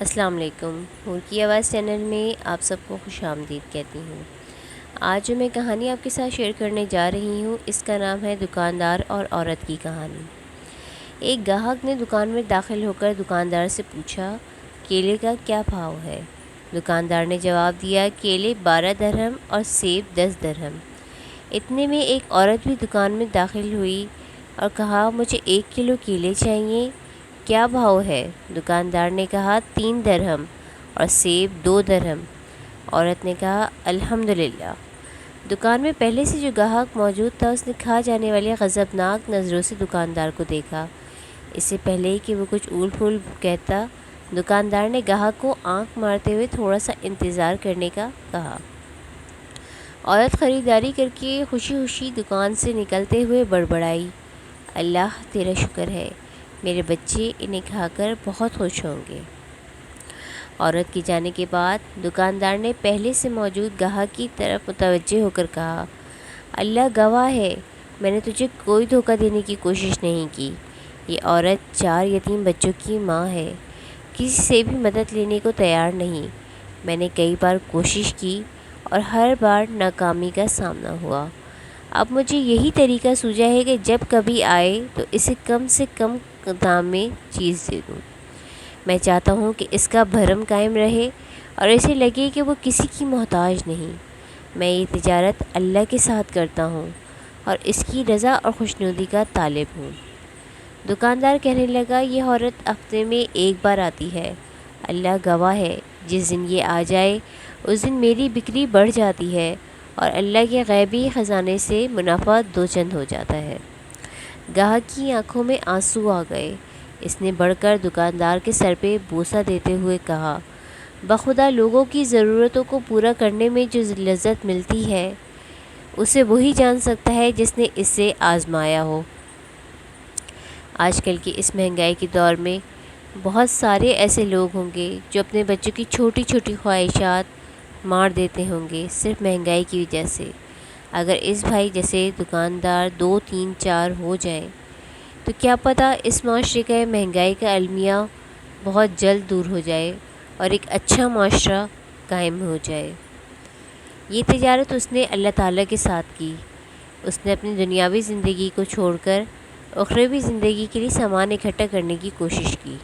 السلام علیکم۔ حور کی آواز چینل میں آپ سب کو خوش آمدید کہتی ہوں۔ آج جو میں کہانی آپ کے ساتھ شیئر کرنے جا رہی ہوں اس کا نام ہے دکاندار اور عورت کی کہانی۔ ایک گاہک نے دکان میں داخل ہو کر دکاندار سے پوچھا، کیلے کا کیا بھاؤ ہے؟ دکاندار نے جواب دیا، کیلے 12 درہم اور سیب 10 درہم۔ اتنے میں ایک عورت بھی دکان میں داخل ہوئی اور کہا، مجھے 1 کلو کیلے چاہیے، کیا بھاؤ ہے؟ دکاندار نے کہا، 3 درہم اور سیب 2 درہم۔ عورت نے کہا، الحمدللہ۔ دکان میں پہلے سے جو گاہک موجود تھا اس نے کھا جانے والی غضبناک نظروں سے دکاندار کو دیکھا۔ اس سے پہلے کہ وہ کچھ اول پھول کہتا، دکاندار نے گاہک کو آنکھ مارتے ہوئے تھوڑا سا انتظار کرنے کا کہا۔ عورت خریداری کر کے خوشی خوشی دکان سے نکلتے ہوئے بڑبڑائی، اللہ تیرا شکر ہے، میرے بچے انہیں کھا کر بہت خوش ہوں گے۔ عورت کے جانے کے بعد دکاندار نے پہلے سے موجود گاہک کی طرف متوجہ ہو کر کہا، اللہ گواہ ہے، میں نے تجھے کوئی دھوکہ دینے کی کوشش نہیں کی۔ یہ عورت 4 یتیم بچوں کی ماں ہے، کسی سے بھی مدد لینے کو تیار نہیں۔ میں نے کئی بار کوشش کی اور ہر بار ناکامی کا سامنا ہوا۔ اب مجھے یہی طریقہ سوجا ہے کہ جب کبھی آئے تو اسے کم سے کم دام میں چیز دے دوں۔ میں چاہتا ہوں کہ اس کا بھرم قائم رہے اور اسے لگے کہ وہ کسی کی محتاج نہیں۔ میں یہ تجارت اللہ کے ساتھ کرتا ہوں اور اس کی رضا اور خوشنودی کا طالب ہوں۔ دکاندار کہنے لگا، یہ عورت ہفتے میں 1 بار آتی ہے، اللہ گواہ ہے، جس دن یہ آ جائے اس دن میری بکری بڑھ جاتی ہے اور اللہ کے غیبی خزانے سے منافع 2 چند ہو جاتا ہے۔ گاہک کی آنکھوں میں آنسو آ گئے۔ اس نے بڑھ کر دکاندار کے سر پہ بوسہ دیتے ہوئے کہا، بخدا لوگوں کی ضرورتوں کو پورا کرنے میں جو لذت ملتی ہے اسے وہی جان سکتا ہے جس نے اسے آزمایا ہو۔ آج کل کے اس مہنگائی کے دور میں بہت سارے ایسے لوگ ہوں گے جو اپنے بچوں کی چھوٹی چھوٹی خواہشات مار دیتے ہوں گے صرف مہنگائی کی وجہ سے۔ اگر اس بھائی جیسے دکاندار 2 3 4 ہو جائیں تو کیا پتہ اس معاشرے کا مہنگائی کا المیہ بہت جلد دور ہو جائے اور ایک اچھا معاشرہ قائم ہو جائے۔ یہ تجارت اس نے اللہ تعالیٰ کے ساتھ کی۔ اس نے اپنی دنیاوی زندگی کو چھوڑ کر اخروی زندگی کے لیے سامان اکٹھا کرنے کی کوشش کی۔